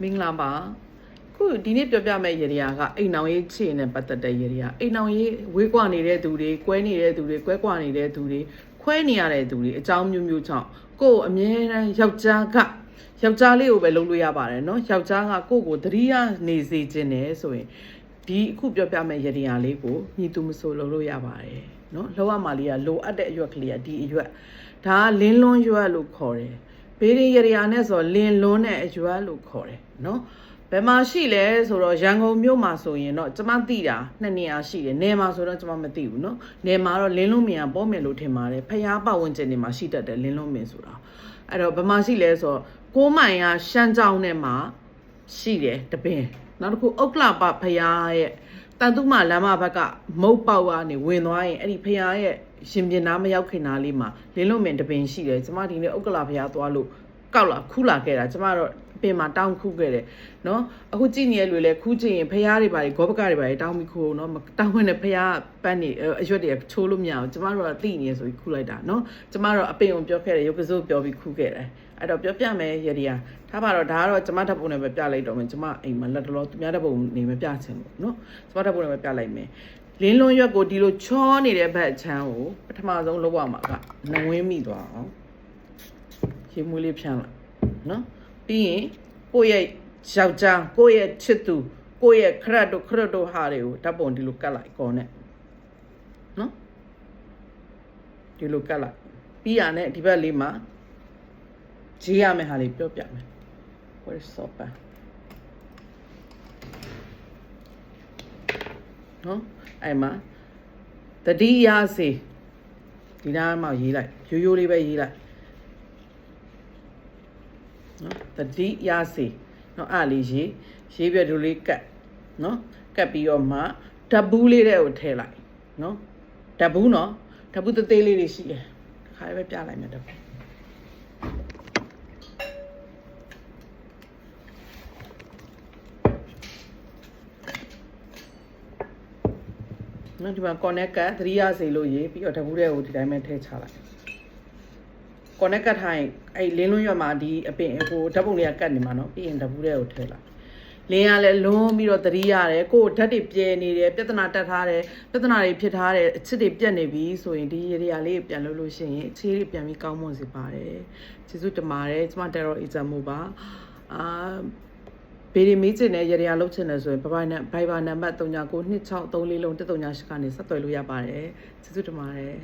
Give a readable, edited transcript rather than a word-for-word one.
မင်္ဂလာပါခုဒီနေ့ပြောပြမယ့်ရေဒီယာကအိမ်အောင်ရေးခြေနဲ့ပတ်သက်တဲ့ရေဒီယာအိမ်အောင်ရေးဝေးကွာနေတဲ့သူတွေကွဲနေတဲ့သူတွေကွဲကွာနေတဲ့သူတွေခွဲနေရတဲ့သူတွေအကြောင်းမျိုးမျိုးကြောင့်ကိုယ်အမြဲတမ်းယောက်ျားလေးကိုပဲလုပ်လို့ရပါတယ်เนาะယောက်ျားကကိုယ့်ကိုသတိရနေစေခြင်းနဲ့ဆိုရင်ဒီအခုပြောပြမယ့်ရေဒီယာလေးကိုညီသူမဆိုလုပ်လို့ရပါတယ်เนาะလောက်ရမှလေးကလိုအပ်တဲ့အရွက်ကလေးကဒီအရွက်ဒါကလင်းလွန်းရွက်လို့ခေါ်တယ်ဘေးရင်ရေဒီယာနဲ့ဆိုလင်းလွန်းတဲ့အရွက်လို့ခေါ်တယ်เนาะဘယ်မှာရှိလဲဆိုတော့ရန်ကုန်မြို့မှာဆိုရင်တော့ကျွန်မသိတာ2နေရာရှိတယ်နယ်မှာဆိုတော့ကျွန်မမသိဘူးเนาะနယ်မှာတော့လင်းလုံးမင်ကပေါ်မယ်လို့ထင်ပါတယ်ဖျားပတ်ဝန်းကျင်တွေမှာရှိတတ်တယ်လင်းလုံးမင်ဆိုတာအဲ့တော့ဘယ်မှာရှိလဲဆိုတော့6မိုင်ကရှမ်းကြောင်းထဲမှာရှိတယ်တပင်နောက်တစ်ခုဥက္ကလပဖျားရဲ့တန်တုမလမ်းမဘက်ကမုတ်ပေါက်ကနေဝင်သွားရင်အဲ့ဒီဖျားရဲ့ရှင်ပြင်သားမရောက်ခင်သားလေးမှာလင်းလုံးမင်တပင်ရှိတယ်ကျွန်မဒီနေ့ဥက္ကလဖျားသွားလို့ကောက်လာခူးလာခဲ့တာကျွန်မတော့အပင်မှာတောင်းခူးခဲ့တယ်เนาะအခုကြည့်နေရလူလဲခူးကြည့်ရင်ဖျားတွေပါလေဂောဘကတွေပါလေတောင်းပြီးခူးเนาะတောင်းဝင်တဲ့ဖျားပန်းနေအရွက်တွေချိုးလို့မရအောင်ကျွန်မတို့ကသိနေရဆိုပြီးခူးလိုက်တာเนาะကျွန်မတို့အပင်ကိုပြောခဲ့တယ်ရုပ်ကစိုးပြောပြီးခူးခဲ့တယ်အဲ့တော့ပြောပြမယ်ရဒီယာထားပါတော့ဒါကတော့ကျွန်မဓာတ်ပုံနဲ့ပဲပြလိုက်တော့မယ်ကျွန်မအိမ်မှာလက်တလောသူများဓာတ်ပုံနေမပြချင်ဘူးเนาะကျွန်မဓာတ်ပုံနဲ့ပဲပြလိုက်မယ်လင်းလွန်းရွက်ကိုဒီလိုချောနေတဲ့ဘက်ချမ်းကိုပထမဆုံးလုပ်ရမှာကနဝင်းမိသွားအောင်ရေမွေးလေးဖြန်းလိုက်နော်ပြီးရင်ကိုယ့်ရဲ့ယောက်ျားကိုယ့်ရဲ့ချစ်သူကိုယ့်ရဲ့ခရတ်တို့ဟာတွေကိုဓာတ်ပုံဒီလိုကတ်လိုက်ကောနဲ့နော်ဒီလိုကတ်လိုက်ပြီးရနဲ့ဒီဘက်လေးမှာဂျေးရမယ့်ဟာလေးပြောပြမယ် what is so bad နော်အဲ့မှာတတိယစေဒီနားမှာရေးလိုက်ရိုးရိုးလေးပဲရေးလိုက်နော်တတိယစေနော်အားလေးရေးပြဒူလေးကတ်နော်ကတ်ပြီးတော့မှဓာတ်ဘူးလေးတဲ့ကိုထည့်လိုက်နော်ဓာတ်ဘူးနော်ဓာတ်ဘူးသေးသေးလေးတွေရှိတယ်ခါရပဲပြလိုက်မယ်ဓာတ်ဘူးနော်ဒီမှာ connect ကသတိရစေလို့ရေးပြီးတော့ဓာတ်ဘူးတွေကိုဒီတိုင်းပဲထည့်ချလိုက် connect ကထိုင်အဲ့လင်းလွန်းရွက်မှာဒီအပင်ဟိုဓာတ်ပုံလေးကကတ်နေမှာနော်ပြီးရင်ဓာတ်ဘူးတွေကိုထည့်လိုက်လင်းရလဲလွန်းပြီးတော့သတိရတယ်ကိုယ်ဓာတ်တွေပြဲနေတယ်ပြဿနာတက်ထားတယ်ပြဿနာတွေဖြစ်ထားတယ်အချစ်တွေပြတ်နေပြီဆိုရင်ဒီရေဒီယာလေးပြန်လုပ်လို့ရှိရင်အခြေတွေပြန်ပြီးကောင်းမွန်စေပါတယ်ကျေးဇူးတင်ပါတယ်ကျမတက်တော့အီဇာမို့ပါဘေးရီမေးချင်တဲ့ရေဒီယာလုပ်ချင်တယ်ဆိုရင်ဘိုင်ဘာနံပါတ်399263434138ကနေဆက်သွယ်လို့ရပါတယ်ကျေးဇူးတင်ပါတယ်